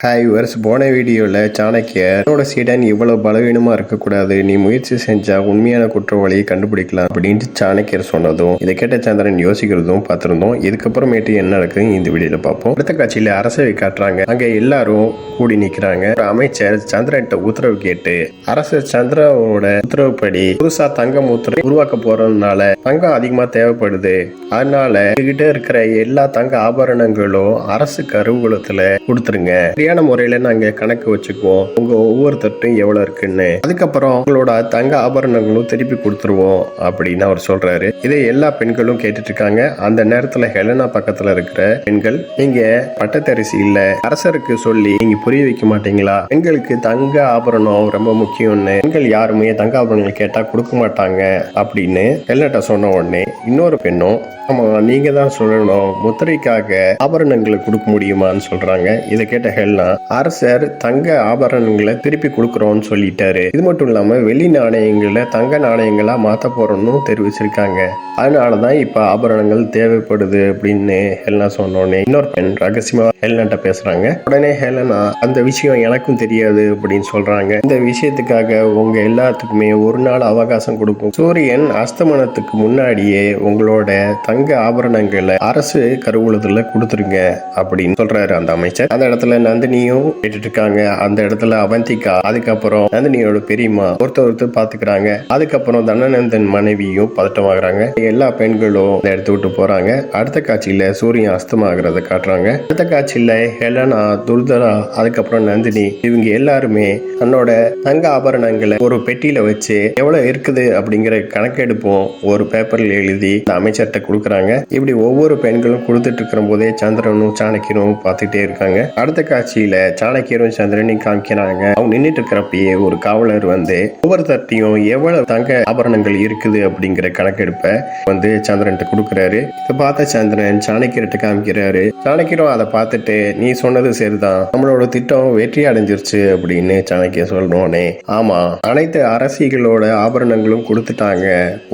Hi viewers, போன வீடியோவில் சாணக்கியர் என்னோட சீடன் இவ்வளவு பலவீனமாக இருக்கக்கூடாது, நீ முயற்சி செஞ்சா உண்மையான குற்றவாளியை கண்டுபிடிக்கலாம் அப்படின்ட்டு சாணக்கியர் சொன்னதும் இதை கேட்ட சந்திரன் யோசிக்கிறதும் பார்த்துருந்தோம். இதுக்கப்புறமேட்டு என்ன நடக்குது இந்த வீடியோவில் பார்ப்போம். அடுத்த காட்சியில் அரசவை காட்டுறாங்க. அங்கே எல்லாரும் கூடி நிற்கிறாங்க. ஒரு அமைச்சர் சந்திரன்ட்ட உத்தரவு கேட்டு அரசர் சந்திராவோட உத்தரவுப்படி புதுசா தங்கம் உருவாக்க போறதுனால தங்கம் அதிகமா தேவைப்படுது, அதனால கிட்ட இருக்கிற எல்லா தங்க ஆபரணங்களும் அரசு கருவூலத்துல கொடுத்துருங்க, சரியான முறையில நாங்க கணக்கு வச்சுக்குவோம், உங்க ஒவ்வொருத்தட்டும் எவ்வளவு இருக்குன்னு, அதுக்கப்புறம் உங்களோட தங்க ஆபரணங்களும் திருப்பி கொடுத்துருவோம் அப்படின்னு அவர் சொல்றாரு. இதை எல்லா பெண்களும் கேட்டுட்டு இருக்காங்க. அந்த நேரத்துல ஹெலனா பக்கத்துல இருக்கிற பெண்கள், நீங்க பட்டத்தரிசி இல்ல, அரசருக்கு சொல்லி நீங்க புரிய வைக்க மாட்டீங்களா, பெண்களுக்கு தங்க ஆபரணம் ரொம்ப முக்கியம்னு, பெண்கள் யாருமே தங்க ஆபரணங்கள் கேட்டா கொடுக்க மாட்டாங்க அப்படின்னு ஹெலனாட்ட சொன்ன உடனே இன்னொரு பெண்ணும், ஆமா நீங்க தான் சொல்லணும், முத்திரைக்காக ஆபரணங்களை கொடுக்க முடியுமான்னு சொல்றாங்க. இதை கேட்ட ஹெல்னா, அரசர் தங்க ஆபரணங்களை திருப்பி கொடுக்கறோம்னு சொல்லிட்டாரு, இது மட்டும் இல்லாம வெள்ளி நாணயங்களை தங்க நாணயங்களா மாத்த போறோம்னு தெரிவிச்சிருக்காங்க, அதனாலதான் இப்ப ஆபரணங்கள் தேவைப்படுது அப்படின்னு ஹெல்னா சொன்னோடனே இன்னொரு பெண் ரகசியமா ஹெல்னாட்ட பேசுறாங்க. உடனே ஹெலனா, அந்த விஷயம் எனக்கும் தெரியாது அப்படின்னு சொல்றாங்க. இந்த விஷயத்துக்காக உங்க எல்லாத்துக்குமே ஒரு நாள் அவகாசம் கொடுக்கும், சூரியன் அஸ்தமனத்துக்கு முன்னாடியே உங்களோட தங்க ஆபரணங்களை அரசு கருவூலத்துல கொடுத்துருங்க அப்படின்னு சொல்றாரு அந்த அமைச்சர். அந்த இடத்துல நந்தினியும் கேட்டுட்டு இருக்காங்க. அந்த இடத்துல அவந்திகா, அதுக்கப்புறம் நந்தினியோட பெரியம்மா ஒருத்தர் பாத்துக்கிறாங்க. அதுக்கப்புறம் தனநந்தன் மனைவியும் பதட்டமாகறாங்க. எல்லா பெண்களும் இந்த இடத்த விட்டு போறாங்க. அடுத்த காட்சியில சூரியன் அஸ்தமாகிறத காட்டுறாங்க. அடுத்த காட்சியில ஹெலனா, துர்தரா, அதுக்கப்புறம் நந்தினி இவங்க எல்லாருமே தன்னோட தங்க ஆபரணங்களை ஒரு பெட்டியில வச்சு எவ்வளவு இருக்குது அப்படிங்கிற கணக்கெடுப்போம் ஒரு பேப்பர்ல எழுதி இந்த அமைச்சர்கிட்ட கொடுக்குறாங்க. இப்படி ஒவ்வொரு பெண்களும் கொடுத்துட்டு இருக்கிற போதே சந்திரனும் சாணக்கியரும் பார்த்துட்டே இருக்காங்க. அடுத்த காட்சியில சாணக்கியரும் சந்திரனையும் காமிக்கிறாங்க. அவங்க நின்றுட்டு இருக்கிறப்பயே ஒரு காவலர் வந்து ஒவ்வொருத்தையும் எவ்வளவு தங்க ஆபரணங்கள் இருக்குது அப்படிங்கிற கணக்கெடுப்பை வந்து சந்திரன்ட்ட கொடுக்குறாரு. இதை பார்த்த சந்திரன் சாணக்கியர்கிட்ட காமிக்கிறாரு. சாணக்கியரும் அதை பார்த்துட்டு, நீ சொன்னது சரிதான், நம்மளோட திட்டம் வெற்றி அடைஞ்சிருச்சு அப்படின்னு சாணக்கியர் சொல்லணும்னே, ஆமா அனைத்து அரசிகளோட ஆபரணங்களும் கொடுத்துட்டாங்க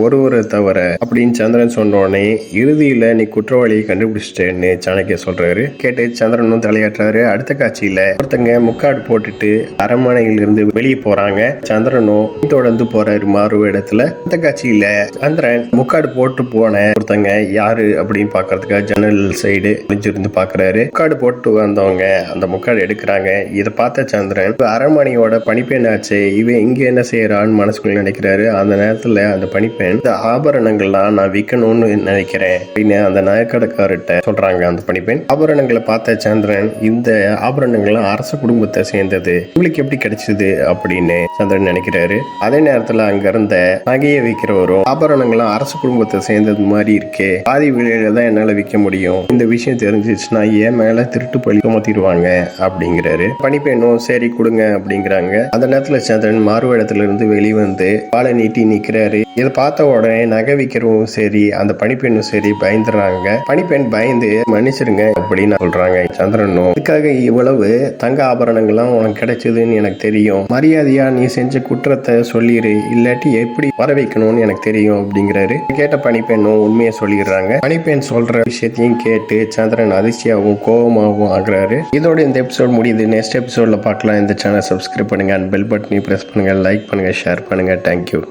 ஒருவரை தவிர அப்படின்னு சந்திரன் சொன்னோடனே, இறுதியில நீ குற்றவாளியை கண்டுபிடிச்சிட்டேன்னு சாணக்கிய சொல்றாரு. கேட்டு சந்திரனும் தலையாட்டுறாரு. அடுத்த காட்சியில ஒருத்தங்க முக்காடு போட்டுட்டு அரண்மனையில இருந்து வெளியே போறாங்க. சந்திரனும் தொடர்ந்து போறாரு மாறு இடத்துல. அடுத்த காட்சியில சந்திரன் முக்காடு போட்டு போன ஒருத்தங்க யாரு அப்படின்னு பாக்குறதுக்காக ஜன்னல் சைடு முடிஞ்சிருந்து பாக்குறாரு. முக்காடு போட்டு வந்தவங்க அந்த முக்காடு எடுக்கிறாங்க. இதை பார்த்த சந்திரன், அரண்மனையோட பணிப்பெண் ஆச்சு, இவன் இங்க என்ன செய்யறான்னு மனசுக்குள்ள நினைக்கிறாரு. அந்த நேரத்துல அந்த பணிப்பெண், இந்த ஆபரணங்கள்லாம் நான் விற்கணும்னு நினைக்கிறேன் அப்படின்னு அந்த நகைக்கடைக்காரர்கிட்ட சொல்றாங்க. அந்த பணிப்பெண் ஆபரணங்களை பார்த்த சந்திரன், இந்த ஆபரணங்கள்லாம் அரச குடும்பத்தை சேர்ந்தது, உங்களுக்கு எப்படி கிடைச்சது அப்படின்னு சந்திரன் நினைக்கிறாரு. அதே நேரத்துல அங்க இருந்த நகையை விற்கிறவரும், ஆபரணங்கள்லாம் அரச குடும்பத்தை சேர்ந்தது மாதிரி இருக்கே, பாதி விலையில தான் என்னால விற்க முடியும், இந்த விஷயம் தெரிஞ்சிச்சுன்னா ஏன் மேல திருட்டு பழி சுமத்திடுவாங்க அப்படிங்கிறாரு. பணிப்பெண்ணும் சரி கொடுங்க அப்படிங்கிறாங்க. அந்த நேரத்துல சந்திரன் மாறுவேடத்துல இருந்து வெளிவந்து வாழை நீட்டி நிக்கிறாரு. இதை பார்த்த உடனே நகை விற்கிறவும் சரி அந்த பணிப்பெண்ணும் சரி பயந்துறாங்க. பணிப்பெண் பயந்து மன்னிச்சிருங்க அப்படின்னு சொல்றாங்க. சந்திரனும், இதுக்காக இவ்வளவு தங்க ஆபரணங்கள்லாம் உனக்கு கிடைச்சதுன்னு எனக்கு தெரியும், மரியாதையா நீ செஞ்ச குற்றத்தை சொல்லிடு, இல்லாட்டி எப்படி வர வைக்கணும்னு எனக்கு தெரியும் அப்படிங்கிறாரு. கேட்ட பணிப்பெண்ணும் உண்மையை சொல்லிடுறாங்க. பணிப்பெண் சொல்ற விஷயத்தையும் கேட்டு சந்திரன் அதிர்ச்சியாகவும் கோபமாகவும் ஆகுறாரு. இதோட இந்த எபிசோட் முடியுது. நெக்ஸ்ட் எபிசோட்ல பார்க்கலாம். இந்த சேனல் சப்ஸ்கிரைப் பண்ணுங்க, பெல் பட்டனை பிரஸ் பண்ணுங்க, லைக் பண்ணுங்க, ஷேர் பண்ணுங்க. தேங்க்யூ.